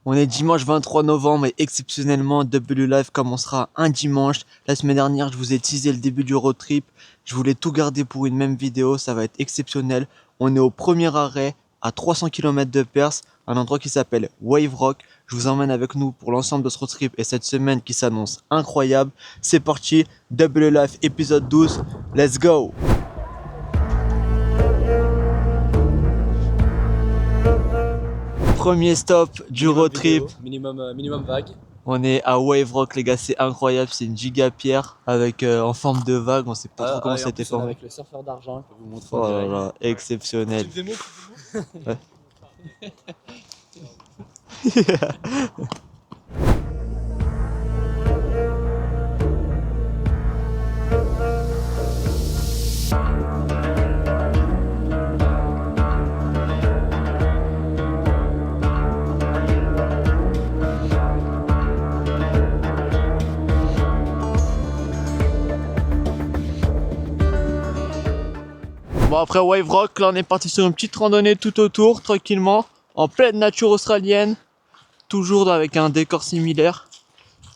On est dimanche 23 novembre et exceptionnellement W Live commencera un dimanche. La semaine dernière, je vous ai teasé le début du road trip. Je voulais tout garder pour une même vidéo, ça va être exceptionnel. On est au premier arrêt à 300 km de Perth, un endroit qui s'appelle Wave Rock. Je vous emmène avec nous pour l'ensemble de ce road trip et cette semaine qui s'annonce incroyable. C'est parti, W Live épisode 12, let's go! Premier stop du road trip. Minimum vague. On est à Wave Rock les gars, c'est incroyable, c'est une giga pierre avec en forme de vague, on sait pas trop comment c'était formé. Avec le surfeur d'argent, je peux vous montrer. Oh là là, exceptionnel. Ouais. Bon après Wave Rock, là on est parti sur une petite randonnée tout autour, tranquillement, en pleine nature australienne, toujours avec un décor similaire,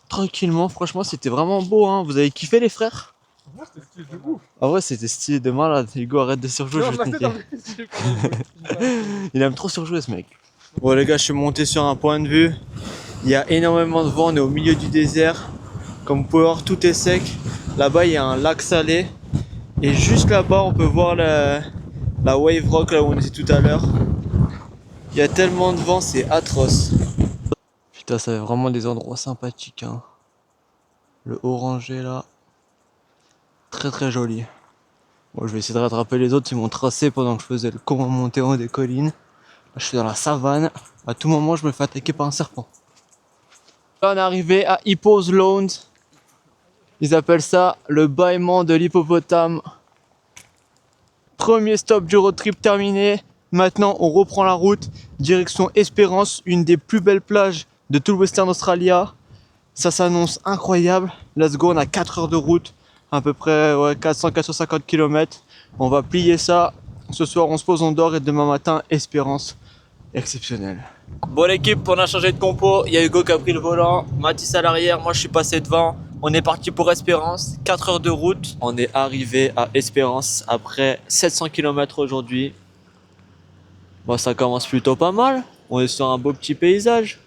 tranquillement, franchement c'était vraiment beau hein, vous avez kiffé les frères? Moi c'était stylé de ouf. Ah ouais c'était stylé de malade, Hugo arrête de surjouer, je vais te niquer. Il aime trop surjouer ce mec. Bon les gars, je suis monté sur un point de vue, il y a énormément de vent, on est au milieu du désert, comme vous pouvez voir tout est sec, là-bas il y a un lac salé. Et juste là-bas, on peut voir la Wave Rock, là où on était tout à l'heure. Il y a tellement de vent, c'est atroce. Putain, ça fait vraiment des endroits sympathiques. Hein. Le orangé là, très très joli. Bon, je vais essayer de rattraper les autres, ils m'ont tracé pendant que je faisais le con en monter en haut des collines. Là, je suis dans la savane. À tout moment, je me fais attaquer par un serpent. Là, on est arrivé à Hippo's Lounge. Ils appellent ça le bâillement de l'hippopotame. Premier stop du road trip terminé. Maintenant, on reprend la route. Direction Espérance, une des plus belles plages de tout le Western Australia. Ça s'annonce incroyable. Let's go, on a 4 heures de route. À peu près 400-450 km. On va plier ça. Ce soir, on se pose, on dort et demain matin, Espérance. Exceptionnel. Bon l'équipe, on a changé de compo. Il y a Hugo qui a pris le volant. Mathis à l'arrière, moi je suis passé devant. On est parti pour Espérance, 4 heures de route. On est arrivé à Espérance après 700 km aujourd'hui. Bon, ça commence plutôt pas mal. On est sur un beau petit paysage.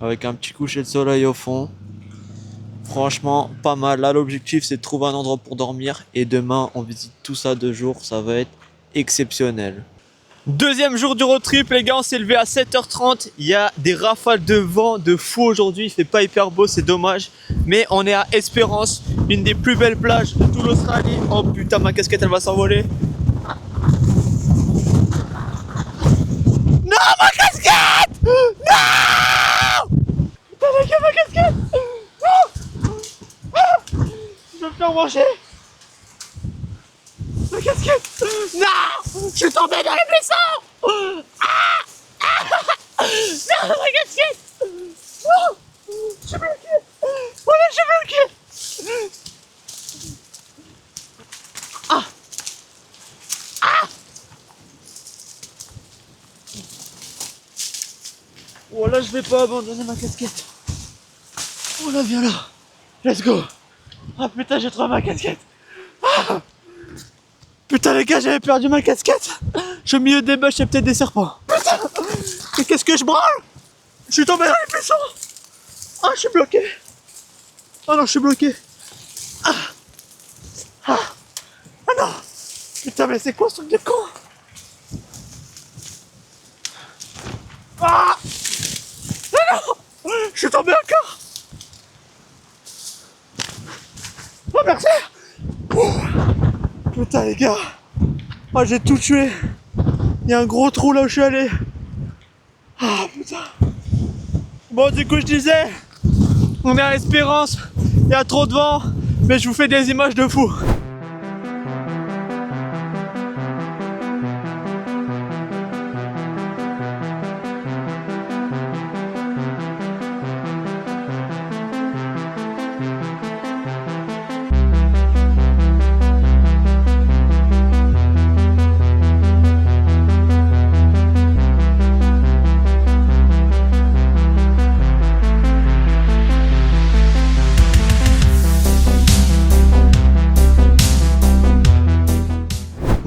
Avec un petit coucher de soleil au fond. Franchement, pas mal. Là, l'objectif, c'est de trouver un endroit pour dormir. Et demain, on visite tout ça 2 jours. Ça va être exceptionnel. Deuxième jour du road trip, les gars, on s'est levé à 7h30. Il y a des rafales de vent de fou aujourd'hui. Il fait pas hyper beau, c'est dommage. Mais on est à Espérance, une des plus belles plages de toute l'Australie. Oh putain, ma casquette elle va s'envoler. Non, ma casquette! Non! Putain, les gars, ma casquette! Non! Ah! Je vais me faire manger. Ma casquette! Non! Je suis tombé dans les buissons! Ah! Ah! Non, ma casquette! Non! Je suis bloqué! Voilà, je suis bloqué! Ah! Ah! Oh là, je vais pas abandonner ma casquette. Oh là, viens là. Let's go. Ah putain, j'ai trouvé ma casquette. Ah! Putain les gars, j'avais perdu ma casquette. Je suis au milieu des bâches, il y a peut-être des serpents. Putain! Mais qu'est-ce que je branle? Je suis tombé dans les buissons. Ah, je suis bloqué. Oh non, je suis bloqué. Ah! Ah! Ah non! Putain, mais c'est quoi ce truc de con? Ah! Ah non! Je suis tombé encore. Oh merci! Ouh. Putain les gars! Oh, j'ai tout tué! Il y a un gros trou là où je suis allé! Ah putain! Bon, du coup, je disais, on est à Espérance, il y a trop de vent, mais je vous fais des images de fou!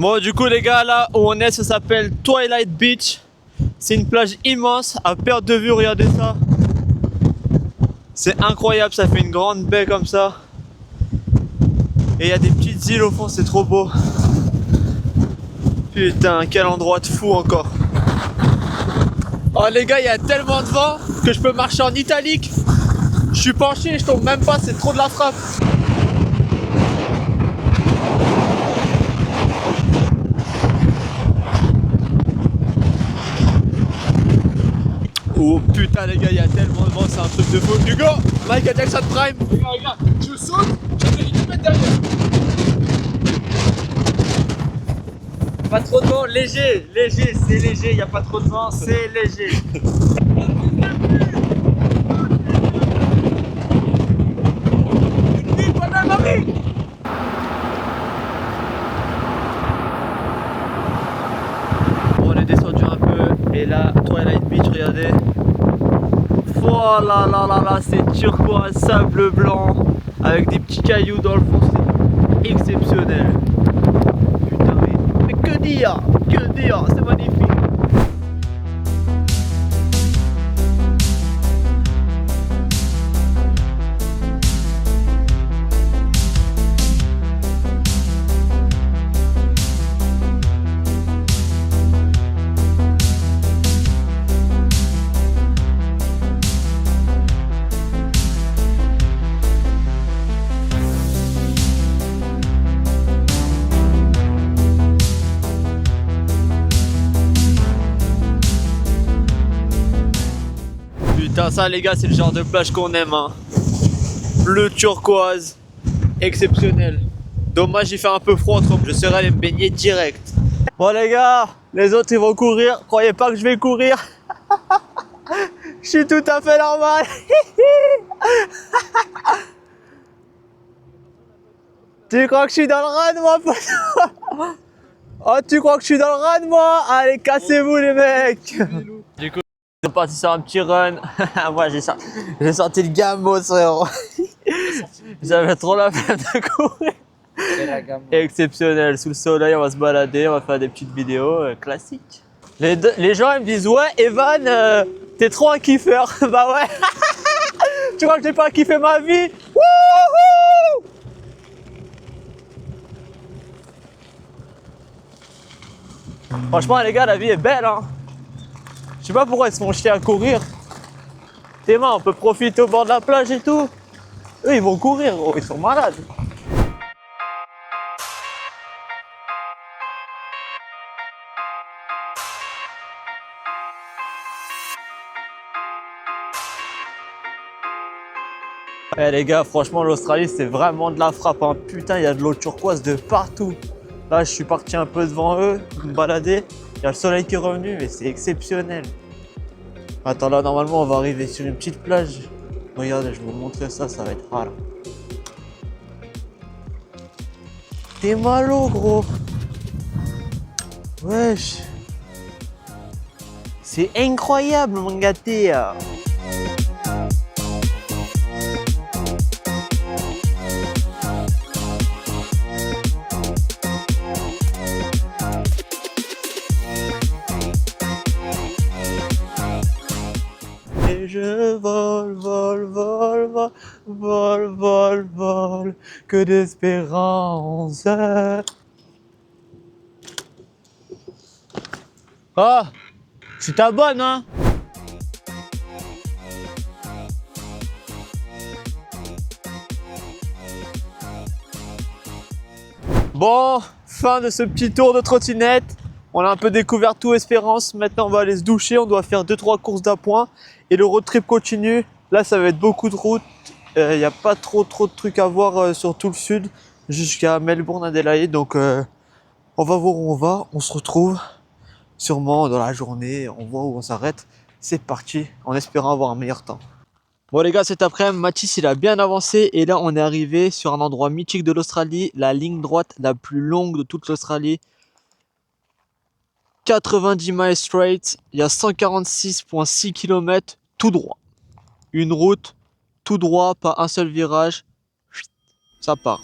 Bon, du coup, les gars, là où on est, ça s'appelle Twilight Beach. C'est une plage immense à perte de vue, regardez ça. C'est incroyable, ça fait une grande baie comme ça. Et il y a des petites îles au fond, c'est trop beau. Putain, quel endroit de fou encore. Oh les gars, il y a tellement de vent que je peux marcher en italique. Je suis penché, je tombe même pas, c'est trop de la frappe. Oh putain les gars, il y a tellement de vent, c'est un truc de fou. Hugo, Michael Jackson Prime. Regarde, je saute, j'atterris tout mettre derrière. Pas trop de vent, léger, c'est léger, il n'y a pas trop de vent, c'est léger. On est descendu un peu et là, Twilight Beach, regardez. Oh là là là là, c'est turquoise, sable blanc, avec des petits cailloux dans le fond, c'est exceptionnel. Putain, mais que dire, c'est magnifique. Putain, ça les gars, c'est le genre de plage qu'on aime, hein. Bleu turquoise, exceptionnel. Dommage, il fait un peu froid, autrement je serais allé me baigner direct. Bon les gars, les autres ils vont courir, croyez pas que je vais courir. Je suis tout à fait normal. Tu crois que je suis dans le run, moi, pote? Oh, tu crois que je suis dans le run, moi? Allez, cassez-vous, les mecs. Du coup, on est parti sur un petit run. Moi, j'ai sorti le gamos, frérot. J'avais trop la flemme de courir. Exceptionnel, sous le soleil, on va se balader, on va faire des petites vidéos classiques. Les gens ils me disent ouais Evan, t'es trop un kiffeur. Bah ouais. Tu crois que j'ai pas kiffé ma vie? Wouhou! Franchement les gars, la vie est belle, hein. Je sais pas pourquoi ils se font chier à courir. T'es marre, on peut profiter au bord de la plage et tout. Eux ils vont courir, gros, ils sont malades. Eh les gars, franchement l'Australie c'est vraiment de la frappe, hein. Putain, il y a de l'eau turquoise de partout. Là je suis parti un peu devant eux, me balader. Il y a le soleil qui est revenu, mais c'est exceptionnel. Attends, là normalement on va arriver sur une petite plage. Regardez, je vais vous montrer ça, ça va être rare. T'es malo gros. Wesh. C'est incroyable mon gâté. Et je vole, vole, vole, vole, vole, vole, vole, que d'espérance. Ah, tu t'abonnes, hein? Bon, fin de ce petit tour de trottinette. On a un peu découvert tout Espérance. Maintenant, on va aller se doucher. On doit faire 2-3 courses d'appoint. Et le road trip continue. Là, ça va être beaucoup de routes. Il n'y a pas trop de trucs à voir sur tout le sud. Jusqu'à Melbourne, Adélaïde. Donc, on va voir où on va. On se retrouve sûrement dans la journée. On voit où on s'arrête. C'est parti. En espérant avoir un meilleur temps. Bon les gars, cet après-midi, Mathis il a bien avancé et là on est arrivé sur un endroit mythique de l'Australie, la ligne droite la plus longue de toute l'Australie. 90 miles straight, il y a 146,6 km tout droit. Une route tout droit, pas un seul virage, ça part.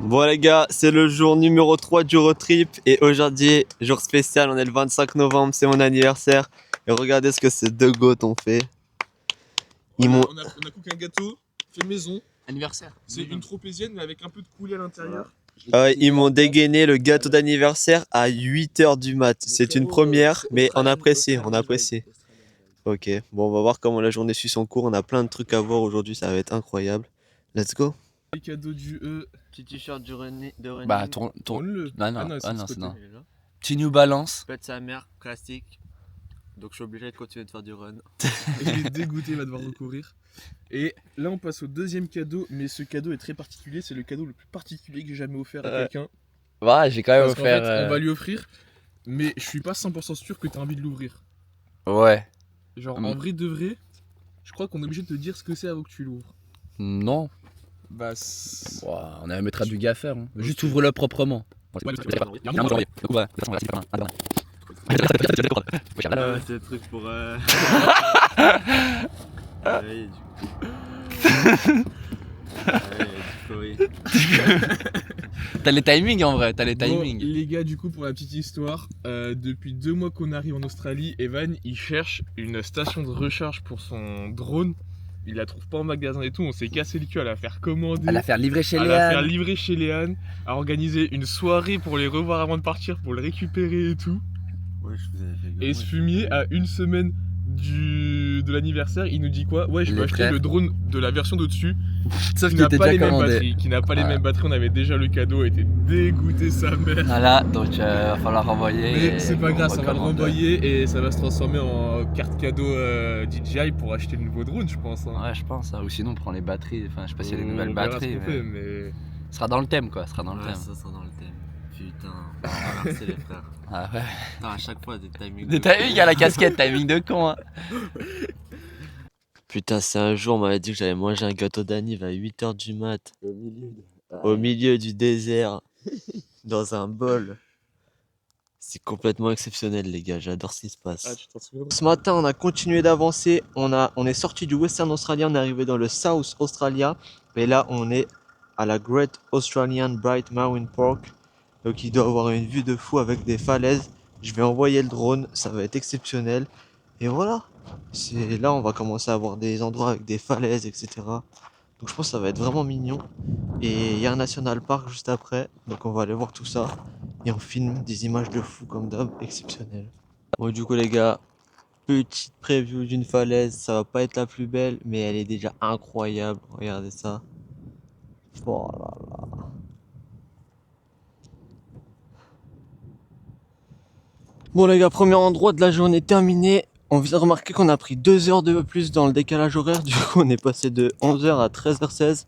Bon les gars, c'est le jour numéro 3 du road trip et aujourd'hui, jour spécial, on est le 25 novembre, c'est mon anniversaire. Et regardez ce que ces deux goths ont fait. On a cooké un gâteau, fait maison. Anniversaire. C'est une tropézienne mais avec un peu de coulis à l'intérieur. Ils m'ont dégainé le gâteau d'anniversaire à 8h du mat. C'est une première, mais on apprécie, on apprécie. Ok, bon on va voir comment la journée suit son cours, on a plein de trucs à voir aujourd'hui, ça va être incroyable. Let's go. Les cadeaux du Petit t-shirt de René. Bah, tourne-le. Ah non, c'est de ce côté. non. Petit New Balance. Pète sa mère, classique. Donc je suis obligé de continuer de faire du run. Il est dégoûté, il va devoir recourir. Et là on passe au deuxième cadeau, mais ce cadeau est très particulier, c'est le cadeau le plus particulier que j'ai jamais offert à quelqu'un. Ouais, j'ai quand même Parce qu'en fait, offert. on va lui offrir, mais je suis pas 100% sûr que t'as envie de l'ouvrir. Ouais. Genre en vrai de vrai, je crois qu'on est obligé de te dire ce que c'est avant que tu l'ouvres. Non. Bah On a mettra du gaffer. Hein. Juste ouvre-le proprement. C'est le truc pour. T'as les timings en vrai, t'as les Bon, timings. les gars, du coup, pour la petite histoire, depuis 2 mois qu'on arrive en Australie, Evan il cherche une station de recharge pour son drone. Il la trouve pas en magasin et tout, on s'est cassé le cul à la faire commander, À la faire livrer chez à la faire Léane. livrer chez Léane, à organiser une soirée pour les revoir avant de partir, pour le récupérer et tout. Ouais, je vous avais fait Et ce fumier, à 1 semaine de l'anniversaire, il nous dit quoi? Ouais, je Les vais acheter frères. le drone de la version d'au-dessus. Sauf Qui qu'il n'a était pas les déjà mêmes commandé. batteries, qui n'a pas les mêmes batteries, on avait déjà le cadeau, était dégoûté sa mère. Voilà, donc va falloir renvoyer. Mais c'est pas grave, ça va le recommande. renvoyer et ça va se transformer en carte cadeau DJI pour acheter le nouveau drone, je pense. Hein. Ouais, je pense. Hein. Ou sinon, on prend les batteries. Enfin, je sais pas s'il y a les nouvelles On verra batteries. ce qu'on Mais... fait, mais... Ce sera dans le thème, quoi. Ce sera dans le Ouais, thème. ça sera dans le thème. Putain, on va remercier les frères. Ah ouais. Putain, à chaque fois des timings. Des timings à la casquette, timing de con. Hein. Putain, c'est un jour, on m'avait dit que j'allais manger un gâteau d'anniv à 8h du mat. Au milieu du désert. Dans un bol. C'est complètement exceptionnel, les gars. J'adore ce qui se passe. Ah, tu t'en souviens? Ce matin, on a continué d'avancer. On est sorti du Western Australia. On est arrivé dans le South Australia. Et là, on est à la Great Australian Bright Mountain Park. Donc, il doit avoir une vue de fou avec des falaises. Je vais envoyer le drone. Ça va être exceptionnel. Et voilà. Là, on va commencer à avoir des endroits avec des falaises, etc. Donc, je pense que ça va être vraiment mignon. Et il y a un national park juste après. Donc, on va aller voir tout ça. Et on filme des images de fou comme d'hab, exceptionnelles. Bon, du coup, les gars, petite preview d'une falaise. Ça va pas être la plus belle, mais elle est déjà incroyable. Regardez ça. Oh là là. Bon, les gars, premier endroit de la journée terminé. On vient de remarquer qu'on a pris 2 heures de plus dans le décalage horaire. Du coup, on est passé de 11h à 13h16.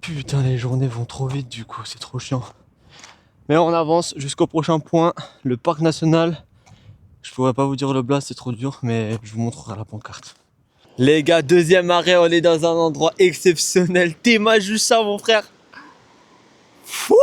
Putain, les journées vont trop vite, du coup, c'est trop chiant. Mais on avance jusqu'au prochain point, le parc national. Je pourrais pas vous dire le blast, c'est trop dur, mais je vous montrerai la pancarte. Les gars, deuxième arrêt, on est dans un endroit exceptionnel. T'imagines juste ça, mon frère. Fou!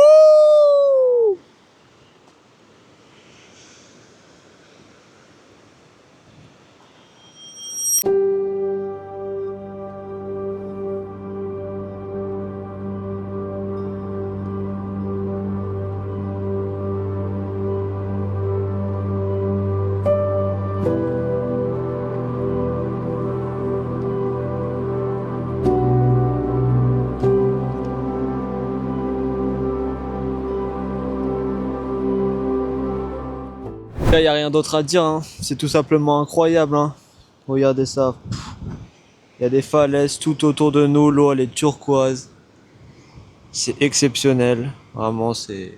Là, y a rien d'autre à dire, hein. C'est tout simplement incroyable. Hein. Regardez ça. Il y a des falaises tout autour de nous, l'eau elle est turquoise. C'est exceptionnel, vraiment c'est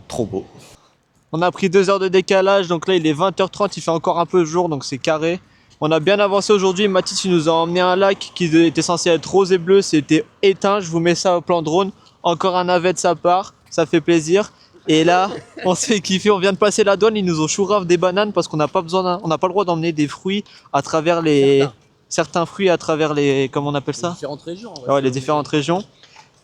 trop beau. On a pris 2 heures de décalage, donc là il est 20h30, il fait encore un peu jour, donc c'est carré. On a bien avancé aujourd'hui, Mathis il nous a emmené un lac qui était censé être rose et bleu, c'était éteint, je vous mets ça au plan drone. Encore un navet de sa part, ça fait plaisir. Et là, on s'est kiffé, on vient de passer la douane, ils nous ont chourave des bananes parce qu'on n'a pas besoin, on n'a pas le droit d'emmener des fruits à travers les... Certains fruits à travers les... Comment on appelle ça? Les différentes régions. Ouais, les différentes régions.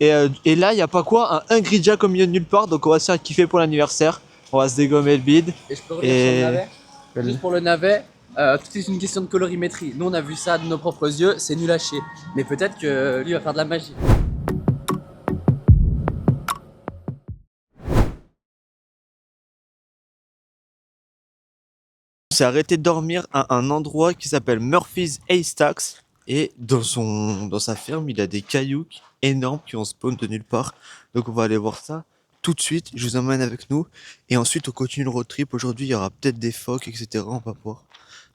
Et là, il n'y a pas quoi, un Hungry Jack au milieu de nulle part, donc on va se faire kiffer pour l'anniversaire. On va se dégommer le bide. Et je peux revenir sur le navet. Juste pour le navet, tout est une question de colorimétrie. Nous, on a vu ça de nos propres yeux, c'est nul à chier. Mais peut-être que lui va faire de la magie. On s'est arrêté de dormir à un endroit qui s'appelle Murphy's Haystacks. Et dans sa ferme, il a des cailloux énormes qui ont spawn de nulle part. Donc on va aller voir ça tout de suite. Je vous emmène avec nous. Et ensuite on continue le road trip. Aujourd'hui il y aura peut-être des phoques, etc. On va voir.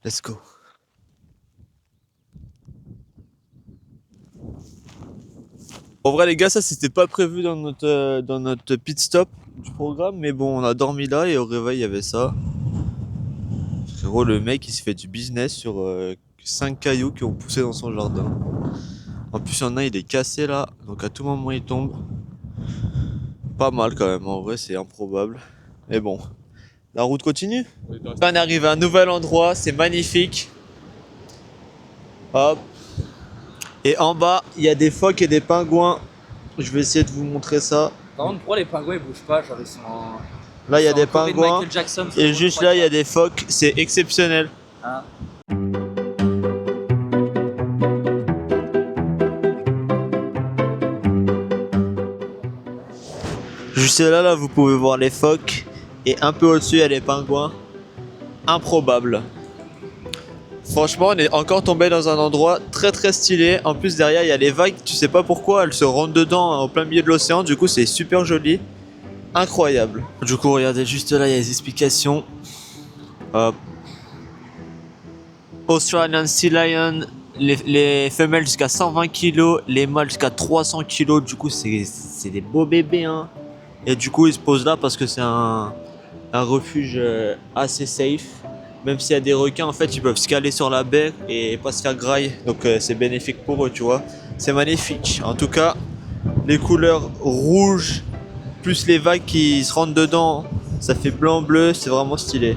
Let's go. En vrai les gars, ça c'était pas prévu dans notre pit stop du programme. Mais bon, on a dormi là et au réveil il y avait ça. Frérot, le mec il se fait du business sur 5 cailloux qui ont poussé dans son jardin. En plus, il y en a, il est cassé là, donc à tout moment il tombe. Pas mal quand même, en vrai, c'est improbable. Mais bon, la route continue. On est arrivé à un nouvel endroit, c'est magnifique. Hop. Et en bas, il y a des phoques et des pingouins. Je vais essayer de vous montrer ça. Par contre, pourquoi les pingouins ils bougent pas? Genre ils sont en... Là, il y a ils sont des en Corée de pingouins. Michael Jackson, Et juste là, il y a des phoques. C'est exceptionnel. Ah. Juste là, vous pouvez voir les phoques. Et un peu au-dessus, il y a les pingouins. Improbable. Franchement, on est encore tombé dans un endroit très très stylé. En plus, derrière, il y a les vagues. Tu sais pas pourquoi, elles se rentrent dedans au plein milieu de l'océan. Du coup, c'est super joli. Incroyable. Du coup, regardez juste là, il y a les explications. Hop. Australian Sea Lion. Les femelles jusqu'à 120 kg. Les mâles jusqu'à 300 kg. Du coup, c'est des beaux bébés. Hein. Et du coup, ils se posent là parce que c'est un refuge assez safe. Même s'il y a des requins, en fait, ils peuvent se caler sur la baie et pas se faire grailler. Donc c'est bénéfique pour eux, tu vois. C'est magnifique. En tout cas, les couleurs rouges, plus les vagues qui se rentrent dedans, ça fait blanc-bleu, c'est vraiment stylé.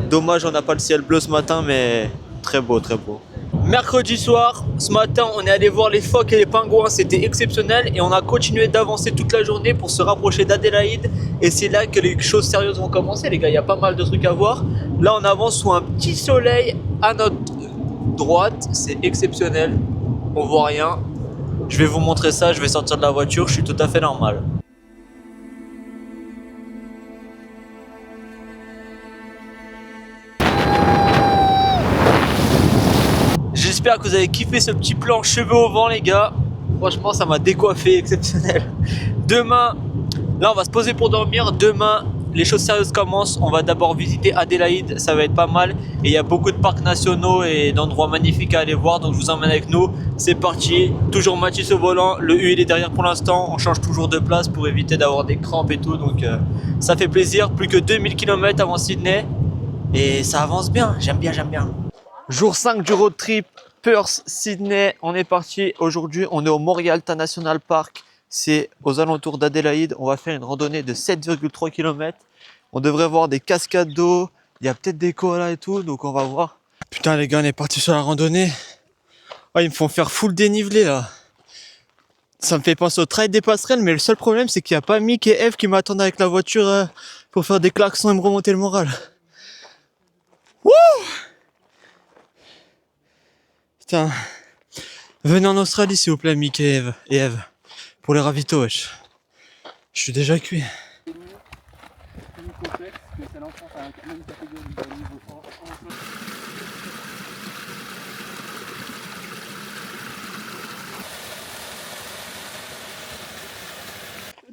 Dommage, on n'a pas le ciel bleu ce matin, mais très beau, très beau. Mercredi soir, ce matin, on est allé voir les phoques et les pingouins, c'était exceptionnel et on a continué d'avancer toute la journée pour se rapprocher d'Adélaïde et c'est là que les choses sérieuses vont commencer les gars, il y a pas mal de trucs à voir. Là on avance sous un petit soleil à notre droite, c'est exceptionnel, on voit rien. Je vais vous montrer ça, je vais sortir de la voiture, je suis tout à fait normal. J'espère que vous avez kiffé ce petit plan cheveux au vent les gars. Franchement ça m'a décoiffé, exceptionnel. Demain, là on va se poser pour dormir. Demain les choses sérieuses commencent. On va d'abord visiter Adélaïde, ça va être pas mal. Et il y a beaucoup de parcs nationaux et d'endroits magnifiques à aller voir. Donc je vous emmène avec nous. C'est parti, toujours Mathis au volant. Le U il est derrière pour l'instant. On change toujours de place pour éviter d'avoir des crampes et tout. Donc ça fait plaisir, plus que 2000 km avant Sydney. Et ça avance bien, j'aime bien, j'aime bien. Jour 5 du road trip, Perth, Sydney, on est parti. Aujourd'hui, on est au Morialta National Park. C'est aux alentours d'Adélaïde. On va faire une randonnée de 7,3 km. On devrait voir des cascades d'eau. Il y a peut-être des koalas et tout, donc on va voir. Putain les gars, on est parti sur la randonnée. Oh, ils me font faire full dénivelé là. Ça me fait penser au trail des passerelles, mais le seul problème, c'est qu'il n'y a pas Mick et Eve qui m'attendent avec la voiture pour faire des klaxons et me remonter le moral. Wouh! Putain, venez en Australie s'il vous plaît, Mick et Eve, pour les ravitaux, wesh. Je suis déjà cuit.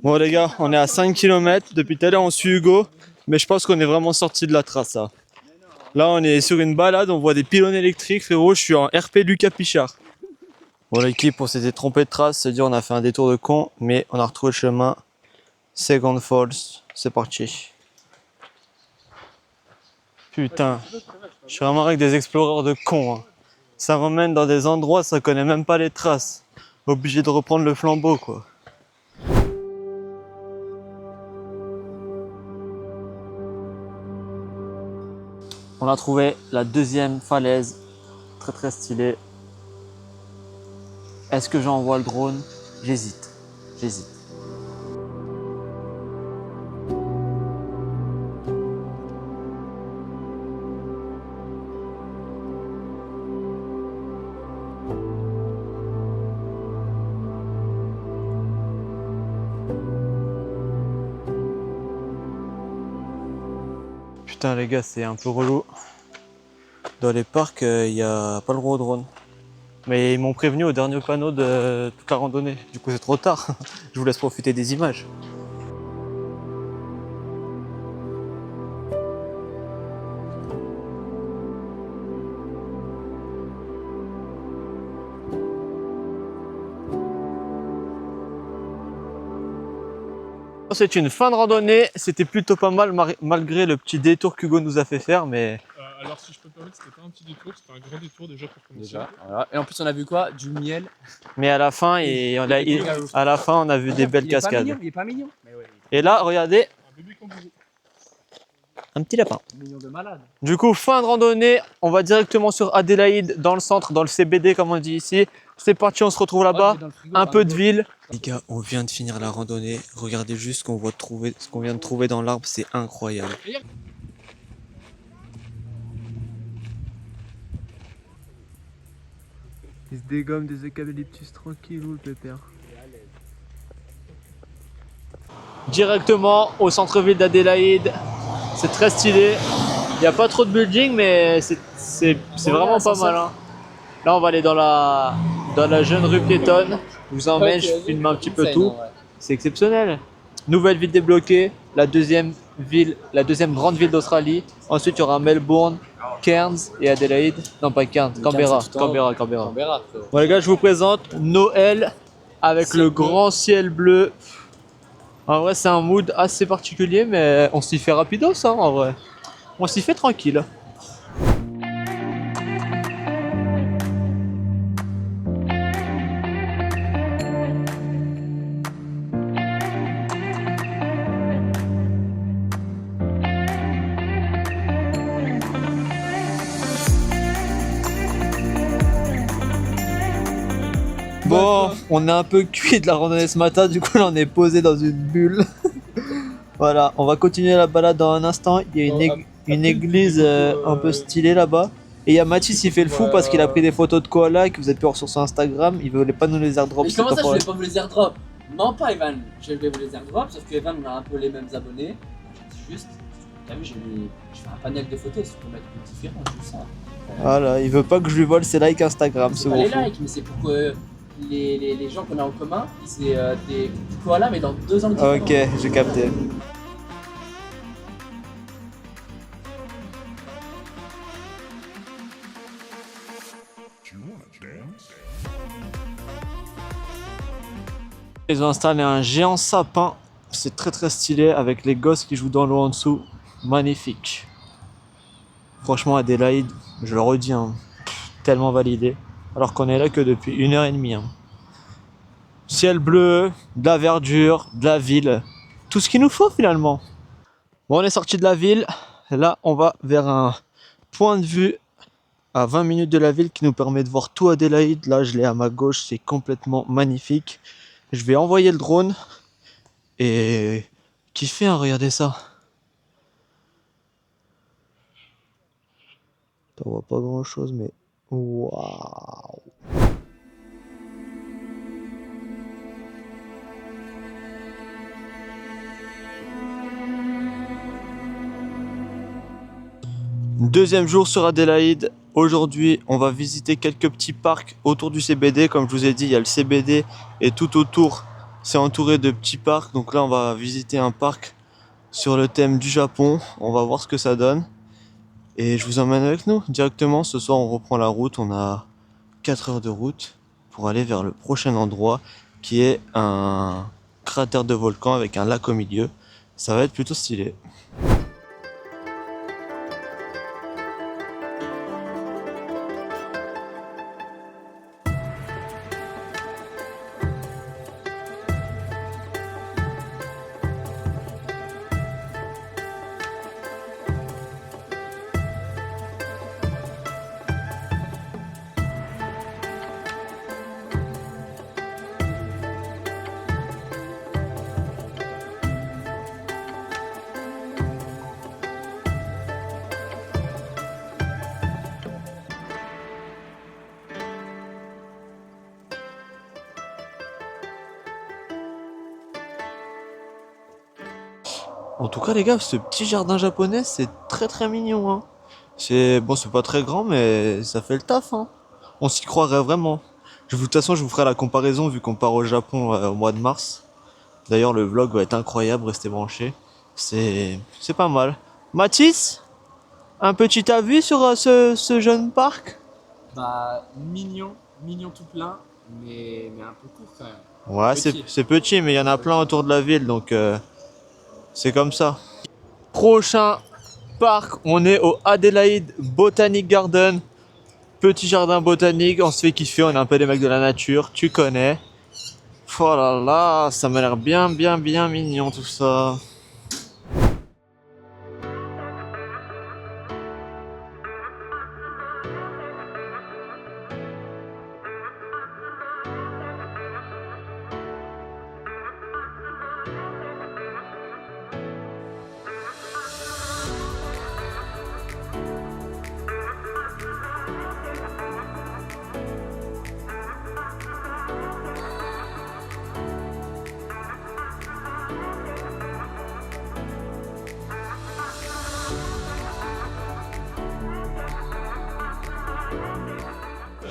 Bon les gars, on est à 5 km, depuis tout à l'heure on suit Hugo, mais je pense qu'on est vraiment sorti de la trace là. Là on est sur une balade, on voit des pylônes électriques, frérot, je suis en RP Lucas Pichard. Bon l'équipe, on s'était trompé de trace, c'est-à-dire on a fait un détour de con, mais on a retrouvé le chemin. Second Falls, c'est parti. Putain, je suis vraiment avec des exploreurs de cons. Hein. Ça m'emmène dans des endroits, ça connaît même pas les traces. Obligé de reprendre le flambeau quoi. On a trouvé la deuxième falaise, très très stylée. Est-ce que j'envoie le drone? J'hésite. Putain les gars, c'est un peu relou. Dans les parcs, il n'y a pas le droit au drone. Mais ils m'ont prévenu au dernier panneau de toute la randonnée. Du coup, c'est trop tard. Je vous laisse profiter des images. C'est une fin de randonnée, c'était plutôt pas mal malgré le petit détour qu'Hugo nous a fait faire, mais Alors si je peux me permettre, c'était pas un petit détour, c'était un grand détour déjà pour commencer. Déjà, voilà. Et en plus, on a vu quoi? Du miel. à la fin, à la fin, on a vu des belles cascades. Il est pas mignon. Mais ouais, Et là, regardez, Un bébé kangourou. un petit lapin. mignon de malade. Du coup, fin de randonnée, on va directement sur Adélaïde, dans le centre, dans le CBD comme on dit ici. C'est parti, on se retrouve là-bas. Un peu de ville. Les gars, on vient de finir la randonnée. Regardez juste ce qu'on vient de trouver dans l'arbre, c'est incroyable. Il se dégomme des eucalyptus tranquilles ou le pépère. Directement au centre-ville d'Adélaïde. C'est très stylé. Il n'y a pas trop de building, mais c'est vraiment pas mal. Hein. Là, on va aller dans la jeune rue piétonne. Je vous emmène, je filme un petit peu tout. C'est exceptionnel. Nouvelle ville débloquée, la deuxième grande ville d'Australie. Ensuite, il y aura Melbourne, Cairns et Adélaïde. Non, pas Cairns, Canberra. Bon, les gars, je vous présente Noël avec le grand ciel bleu. En vrai, c'est un mood assez particulier, mais on s'y fait rapidos, hein, en vrai. On s'y fait tranquille. Bon, on est un peu cuit de la randonnée ce matin, du coup là on est posé dans une bulle. Voilà, on va continuer la balade dans un instant. Il y a une église un peu stylée là-bas. Et il y a Mathis, il fait le fou parce qu'il a pris des photos de koala que vous avez pu voir sur son Instagram. Il voulait pas nous les airdrop. Mais comment ça, je voulais pas vous les airdrop? Non, pas Evan, je vais vous les airdrop, sauf que Evan on a un peu les mêmes abonnés. Juste, t'as vu, je fais un panel de photos, si tu peux mettre différents, juste ça. Voilà, il veut pas que je lui vole ses likes Instagram, C'est c'est pas bon. les likes, mais c'est pour que les gens qu'on a en commun, c'est des koalas, mais dans 2 angles différents. Ok, j'ai capté. Ils ont installé un géant sapin, c'est très stylé avec les gosses qui jouent dans l'eau en dessous, magnifique. Franchement Adélaïde, je le redis, hein, tellement validé, alors qu'on est là que depuis 1h30. Hein. Ciel bleu, de la verdure, de la ville, tout ce qu'il nous faut finalement. Bon, on est sorti de la ville, là on va vers un point de vue à 20 minutes de la ville qui nous permet de voir tout Adélaïde. Là je l'ai à ma gauche, c'est complètement magnifique. Je vais envoyer le drone et kiffer, hein, regardez ça. T'en vois pas grand chose, mais waouh! Deuxième jour sur Adélaïde. Aujourd'hui, on va visiter quelques petits parcs autour du CBD. Comme je vous ai dit, il y a le CBD et tout autour, c'est entouré de petits parcs. Donc là, on va visiter un parc sur le thème du Japon. On va voir ce que ça donne. Et je vous emmène avec nous directement. Ce soir, on reprend la route. On a 4 heures de route pour aller vers le prochain endroit qui est un cratère de volcan avec un lac au milieu. Ça va être plutôt stylé. En tout cas les gars, ce petit jardin japonais c'est très mignon hein. C'est bon, c'est pas très grand, mais ça fait le taf, hein. On s'y croirait vraiment. De toute façon, je vous ferai la comparaison vu qu'on part au Japon au mois de mars. D'ailleurs, le vlog va être incroyable, restez branchés. C'est pas mal. Mathis, un petit avis sur ce jeune parc? Bah, mignon, mignon tout plein, mais un peu court quand même. Ouais, Petit. c'est petit, mais il y en a plein autour de la ville, donc c'est comme ça. Prochain parc, on est au Adelaide Botanic Garden. Petit jardin botanique, on se fait kiffer, on est un peu des mecs de la nature, tu connais. Oh là là, ça m'a l'air bien mignon tout ça.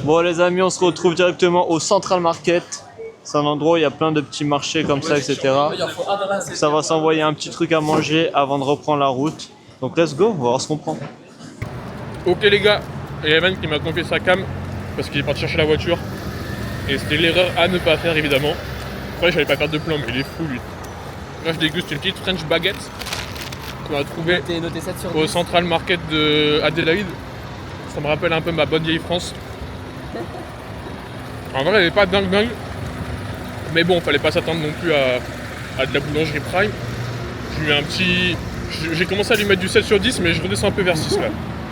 Bon les amis, on se retrouve directement au Central Market. C'est un endroit où il y a plein de petits marchés comme ça, etc. Ça va s'envoyer un petit truc à manger avant de reprendre la route. Donc let's go, on va voir ce qu'on prend. Ok les gars, il y a Evan qui m'a confié sa cam parce qu'il est parti chercher la voiture. Et c'était l'erreur à ne pas faire évidemment. Après j'allais pas faire de plan mais il est fou lui. Là je déguste une petite French baguette qu'on a trouvée Noté 7 sur au 10. Central Market de Adélaïde. Ça me rappelle un peu ma bonne vieille France. En vrai elle est pas dingue. Mais bon, fallait pas s'attendre non plus à de la boulangerie prime. J'ai eu un petit... J'ai commencé à lui mettre du 7 sur 10 mais je redescends un peu vers 6 là.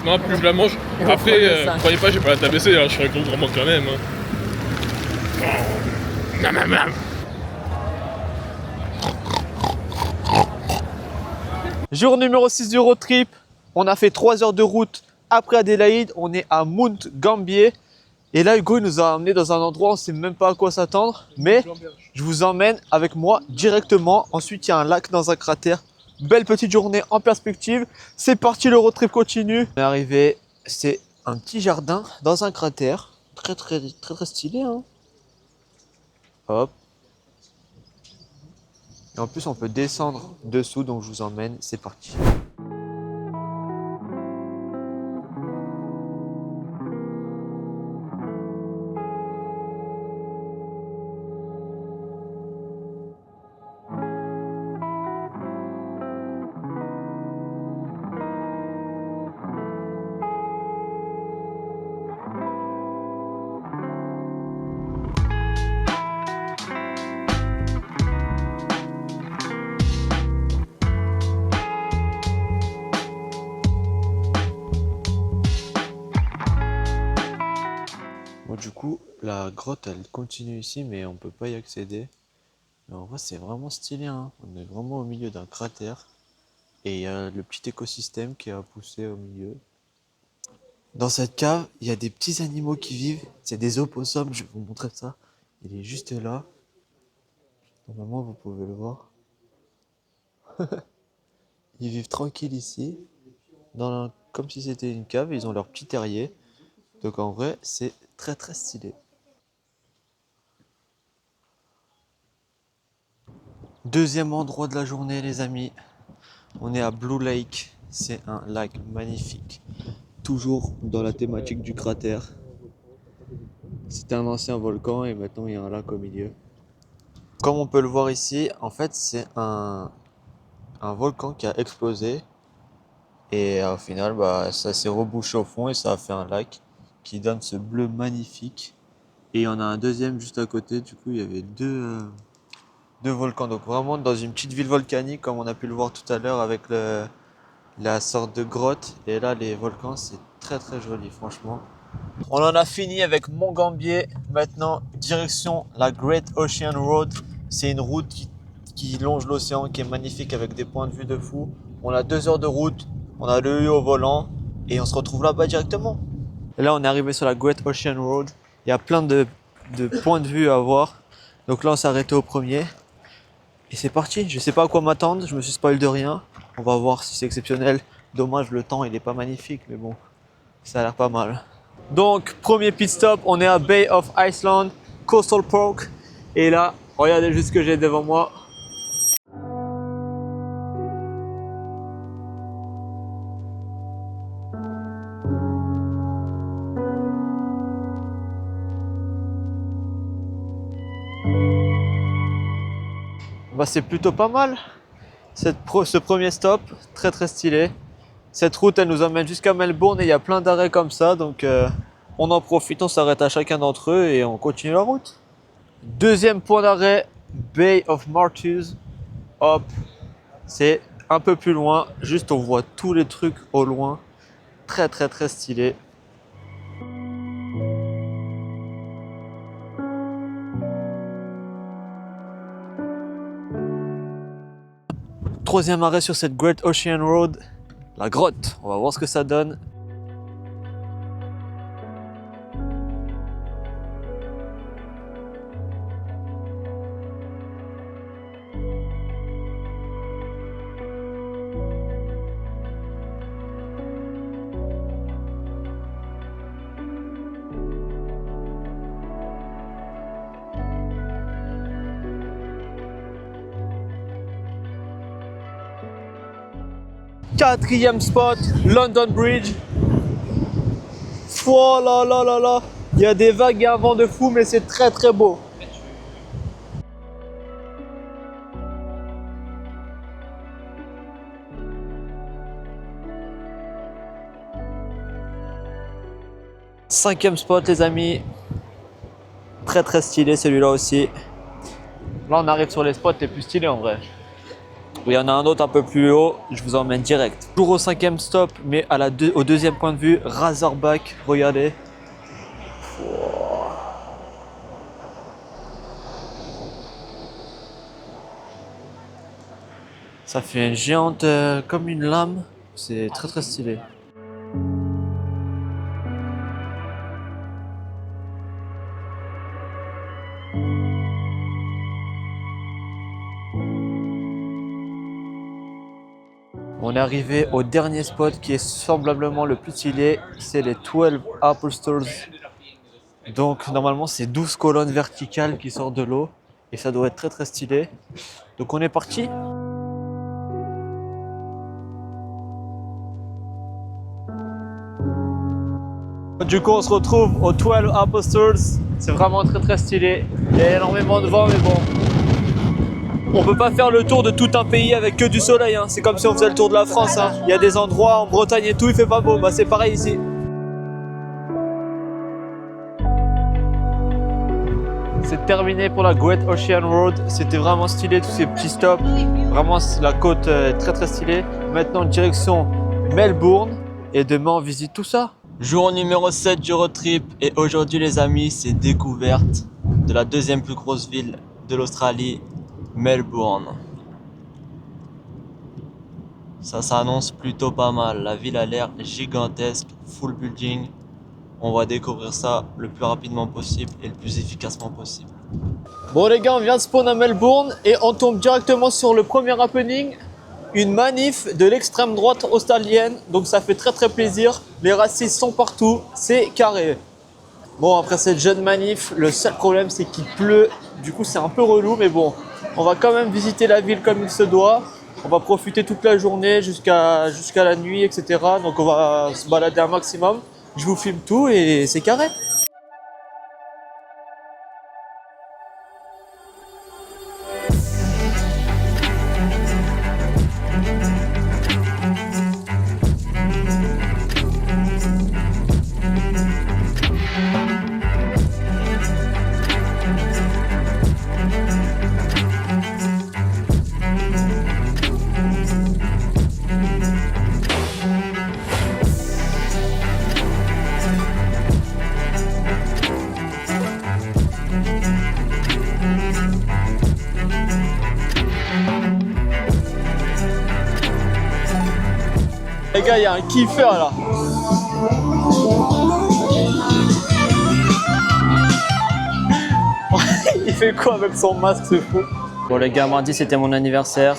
Non, plus je la mange. Après, vous croyez pas, j'ai pas la tête baissée, hein, je suis un gros gourmand quand même. Hein. Jour numéro 6 du road trip. On a fait 3 heures de route après Adélaïde. On est à Mount Gambier. Et là, Hugo il nous a amené dans un endroit, on sait même pas à quoi s'attendre. Mais je vous emmène avec moi directement. Ensuite, il y a un lac dans un cratère. Belle petite journée en perspective. C'est parti, le road trip continue. On est arrivé, c'est un petit jardin dans un cratère. Très stylé, hein. Hop. Et en plus, on peut descendre dessous, donc je vous emmène. C'est parti. Bon, du coup, la grotte elle continue ici, mais on peut pas y accéder. Mais en vrai, c'est vraiment stylé, hein. On est vraiment au milieu d'un cratère. Et il y a le petit écosystème qui a poussé au milieu. Dans cette cave, il y a des petits animaux qui vivent. C'est des opossums, je vais vous montrer ça. Il est juste là. Normalement, vous pouvez le voir. Ils vivent tranquilles ici. Comme si c'était une cave, ils ont leur petit terrier. Donc en vrai, c'est très stylé. Deuxième endroit de la journée, les amis. On est à Blue Lake. C'est un lac magnifique. Toujours dans la thématique du cratère. C'était un ancien volcan et maintenant il y a un lac au milieu. Comme on peut le voir ici, en fait c'est un volcan qui a explosé. Et au final, bah, ça s'est rebouché au fond et ça a fait un lac qui donne ce bleu magnifique. Et il y en a un deuxième juste à côté. Du coup, il y avait deux volcans. Donc vraiment dans une petite ville volcanique comme on a pu le voir tout à l'heure avec la sorte de grotte. Et là, les volcans, c'est très joli, franchement. On en a fini avec Mont Gambier. Maintenant, direction la Great Ocean Road. C'est une route qui longe l'océan, qui est magnifique avec des points de vue de fou. On a 2 heures de route. On a le U au volant et on se retrouve là-bas directement. Et là, on est arrivé sur la Great Ocean Road. Il y a plein de points de vue à voir. Donc là, on s'est arrêté au premier. Et c'est parti. Je sais pas à quoi m'attendre. Je me suis spoil de rien. On va voir si c'est exceptionnel Dommage, le temps il est pas magnifique, mais bon, ça a l'air pas mal. Donc, premier pit stop, on est à Bay of Iceland, Coastal Park. Et là, regardez juste ce que j'ai devant moi. Bah, c'est plutôt pas mal. Ce premier stop, très très stylé. Cette route, elle nous emmène jusqu'à Melbourne et il y a plein d'arrêts comme ça. Donc, on en profite, on s'arrête à chacun d'entre eux et on continue la route. Deuxième point d'arrêt, Bay of Martyrs. Hop, c'est un peu plus loin. Juste, on voit tous les trucs au loin. Très très très stylé. Troisième arrêt sur cette Great Ocean Road, la grotte. On va voir ce que ça donne. Quatrième spot, London Bridge. Oh là là là là. Il y a des vagues et un vent de fou, mais c'est très très beau. Cinquième spot les amis. Très très stylé celui-là aussi. Là on arrive sur les spots les plus stylés en vrai. Il y en a un autre un peu plus haut, je vous emmène direct. Toujours au cinquième stop, mais au deuxième point de vue, Razorback, regardez. Ça fait une géante comme une lame, c'est très très stylé. On est arrivé au dernier spot qui est semblablement le plus stylé, c'est les 12 Apple Stores. Donc normalement c'est 12 colonnes verticales qui sortent de l'eau et ça doit être très très stylé. Donc on est parti. Du coup on se retrouve aux 12 Apple Stores, c'est vraiment très très stylé. Il y a énormément de vent mais bon. On peut pas faire le tour de tout un pays avec que du soleil, hein. C'est comme si on faisait le tour de la France, hein. Il y a des endroits en Bretagne et tout, il fait pas beau, bah c'est pareil ici. C'est terminé pour la Great Ocean Road, c'était vraiment stylé tous ces petits stops, vraiment la côte est très très stylée. Maintenant direction Melbourne et demain on visite tout ça. Jour numéro 7 du road trip et aujourd'hui les amis c'est découverte de la deuxième plus grosse ville de l'Australie. Melbourne. Ça s'annonce plutôt pas mal. La ville a l'air gigantesque, full building. On va découvrir ça le plus rapidement possible et le plus efficacement possible. Bon les gars, on vient de spawn à Melbourne et on tombe directement sur le premier happening. Une manif de l'extrême droite australienne. Donc ça fait très très plaisir. Les racistes sont partout, c'est carré. Bon après cette jeune manif, le seul problème c'est qu'il pleut. Du coup c'est un peu relou mais bon. On va quand même visiter la ville comme il se doit. On va profiter toute la journée jusqu'à la nuit, etc. Donc on va se balader un maximum. Je vous filme tout et c'est carré. Les gars, il y a un kiffeur là. Il fait quoi avec son masque, ce fou? Bon les gars, mardi c'était mon anniversaire.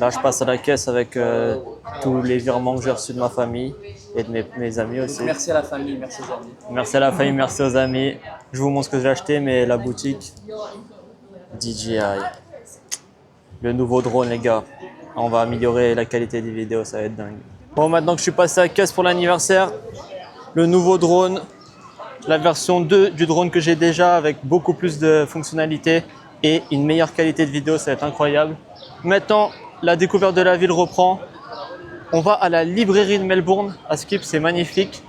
Là, je passe à la caisse avec tous les virements que j'ai reçus de ma famille et de mes amis Donc, aussi. merci à la famille, merci aux amis. Merci à la famille, merci aux amis. Je vous montre ce que j'ai acheté, mais la boutique DJI. Le nouveau drone, les gars. On va améliorer la qualité des vidéos, ça va être dingue. Bon, maintenant que je suis passé à la caisse pour l'anniversaire, le nouveau drone, la version 2 du drone que j'ai déjà avec beaucoup plus de fonctionnalités et une meilleure qualité de vidéo, ça va être incroyable. Maintenant, la découverte de la ville reprend. On va à la librairie de Melbourne, à Skip, c'est magnifique.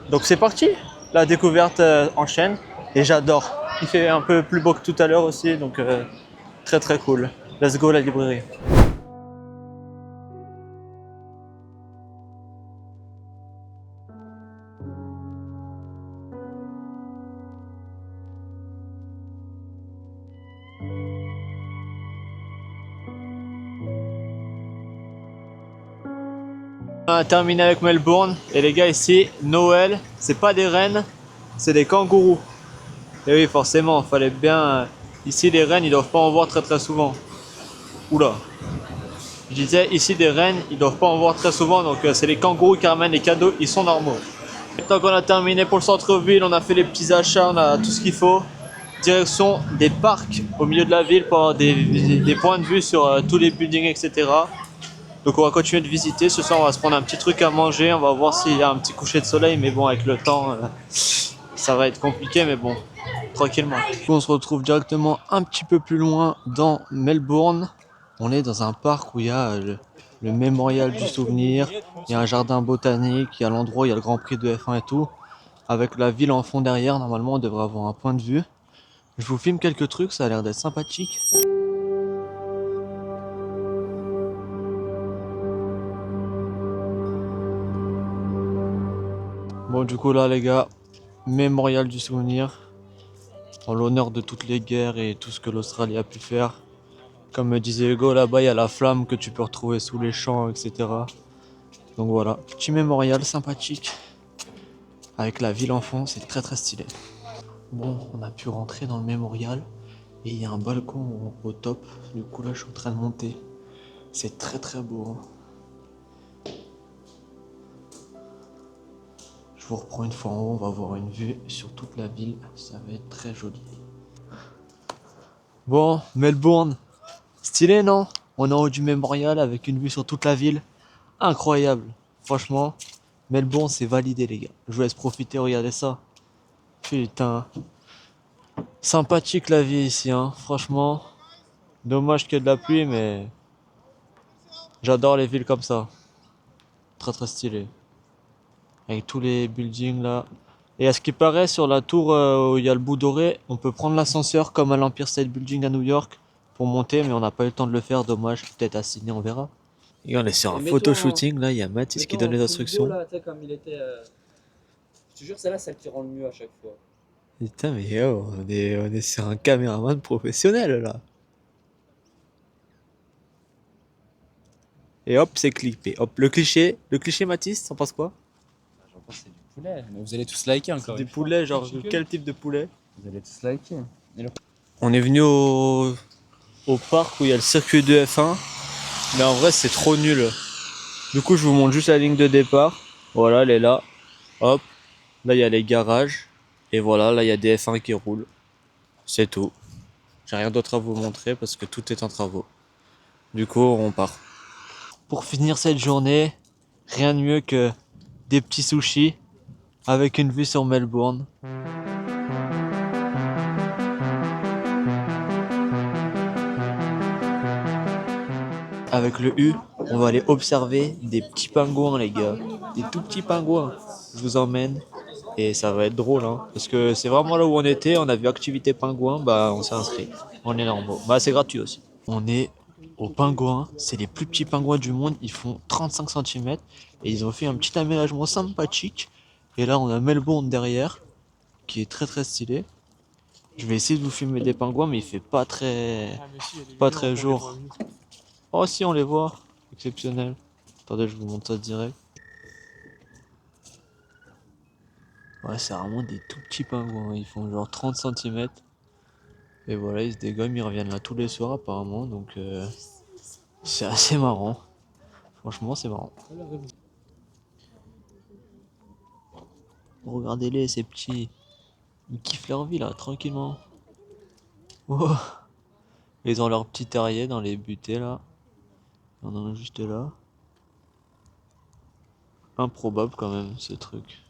Donc c'est parti, la découverte en chaîne et j'adore. Il fait un peu plus beau que tout à l'heure aussi, donc très très cool. Let's go la librairie. On a terminé avec Melbourne et les gars ici, Noël, c'est pas des rennes, c'est des kangourous. Et oui forcément, fallait bien... Ici les rennes ils doivent pas en voir très très souvent. Oula. Je disais ici des rennes ils doivent pas en voir très souvent donc c'est les kangourous qui ramènent les cadeaux, ils sont normaux. Maintenant qu'on a terminé pour le centre-ville, on a fait les petits achats, on a tout ce qu'il faut. Direction des parcs au milieu de la ville pour avoir des points de vue sur tous les buildings etc. Donc on va continuer de visiter, ce soir on va se prendre un petit truc à manger, on va voir s'il y a un petit coucher de soleil, mais bon avec le temps ça va être compliqué mais bon, tranquillement. On se retrouve directement un petit peu plus loin dans Melbourne. On est dans un parc où il y a le mémorial du souvenir, il y a un jardin botanique, il y a l'endroit où il y a le Grand Prix de F1 et tout. Avec la ville en fond derrière, normalement on devrait avoir un point de vue. Je vous filme quelques trucs, ça a l'air d'être sympathique. Bon du coup là les gars, mémorial du souvenir, en l'honneur de toutes les guerres et tout ce que l'Australie a pu faire. Comme me disait Hugo, là-bas il y a la flamme que tu peux retrouver sous les champs, etc. Donc voilà, petit mémorial sympathique, avec la ville en fond, c'est très très stylé. Bon, on a pu rentrer dans le mémorial, et il y a un balcon au top, du coup là je suis en train de monter. C'est très très beau. Je vous reprends une fois en haut, on va avoir une vue sur toute la ville, ça va être très joli. Bon, Melbourne, stylé non? On est en haut du mémorial avec une vue sur toute la ville, incroyable. Franchement, Melbourne c'est validé les gars. Je vous laisse profiter, regardez ça. Putain, sympathique la vie ici hein, franchement. Dommage qu'il y ait de la pluie mais j'adore les villes comme ça. Très très stylé. Avec tous les buildings là. Et à ce qui paraît, sur la tour où il y a le bout doré, on peut prendre l'ascenseur comme à l'Empire State Building à New York pour monter, mais on n'a pas eu le temps de le faire, dommage. Peut-être à Sydney, on verra. Et on est sur un photo-shooting, là, il y a Mathis qui donne les instructions. Là, comme il était, je te jure, c'est là celle qui rend le mieux à chaque fois. Putain, mais yo, on est sur un caméraman professionnel là. Et hop, c'est clippé. Hop, le cliché Mathis, t'en penses quoi? J'en pense c'est du poulet, mais vous allez tous liker encore. Des poulets, genre quel type de poulet? Vous allez tous liker. On est venu au parc où il y a le circuit de F1, mais en vrai c'est trop nul. Du coup je vous montre juste la ligne de départ. Voilà, elle est là. Hop, là il y a les garages. Et voilà, là il y a des F1 qui roulent. C'est tout. J'ai rien d'autre à vous montrer parce que tout est en travaux. Du coup on part. Pour finir cette journée, rien de mieux que des petits sushis avec une vue sur Melbourne. Avec le U, on va aller observer des petits pingouins les gars. Des tout petits pingouins. Je vous emmène et ça va être drôle hein. Parce que c'est vraiment là où on était, on a vu activité pingouin, bah on s'est inscrit. On est normaux. Bah c'est gratuit aussi. On est aux pingouins, c'est les plus petits pingouins du monde, ils font 35 cm et ils ont fait un petit aménagement sympathique. Et là on a Melbourne derrière, qui est très très stylé. Je vais essayer de vous filmer des pingouins mais il fait pas très jour. Oh si on les voit, exceptionnel. Attendez je vous montre ça direct. Ouais c'est vraiment des tout petits pingouins, ils font genre 30 cm. Et voilà ils se dégomment, ils reviennent là tous les soirs apparemment donc C'est assez marrant. Franchement, c'est marrant. Regardez-les, ces petits. Ils kiffent leur vie là, tranquillement. Oh. Ils ont leur petit terrier dans les butées là. Il y en a un juste là. Improbable quand même ce truc.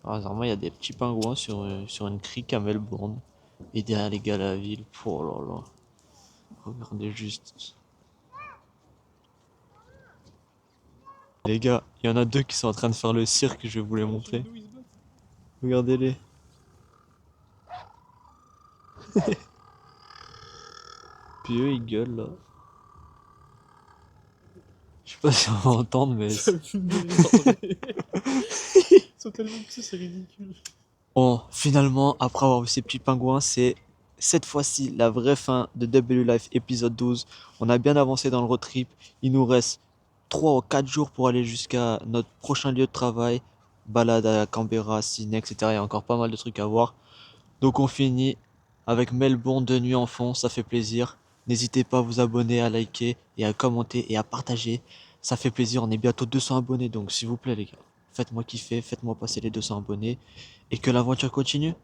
Bizarrement, il y a des petits pingouins sur une crique à Melbourne. Et derrière les gars la ville. Oh là là. Regardez juste. Les gars, il y en a deux qui sont en train de faire le cirque, je vais vous les montrer. Regardez-les. Puis eux, ils gueulent là. Je sais pas si on va entendre, mais. Ils sont tellement petits, c'est ridicule. Bon, finalement, après avoir vu ces petits pingouins, c'est cette fois-ci la vraie fin de W Life épisode 12. On a bien avancé dans le road trip. Il nous reste 3 ou 4 jours pour aller jusqu'à notre prochain lieu de travail. Balade à Canberra, Sydney, etc. Il y a encore pas mal de trucs à voir. Donc on finit avec Melbourne de nuit en fond, ça fait plaisir. N'hésitez pas à vous abonner, à liker et à commenter et à partager. Ça fait plaisir, on est bientôt 200 abonnés, donc s'il vous plaît les gars, faites-moi kiffer, faites-moi passer les 200 abonnés et que l'aventure continue.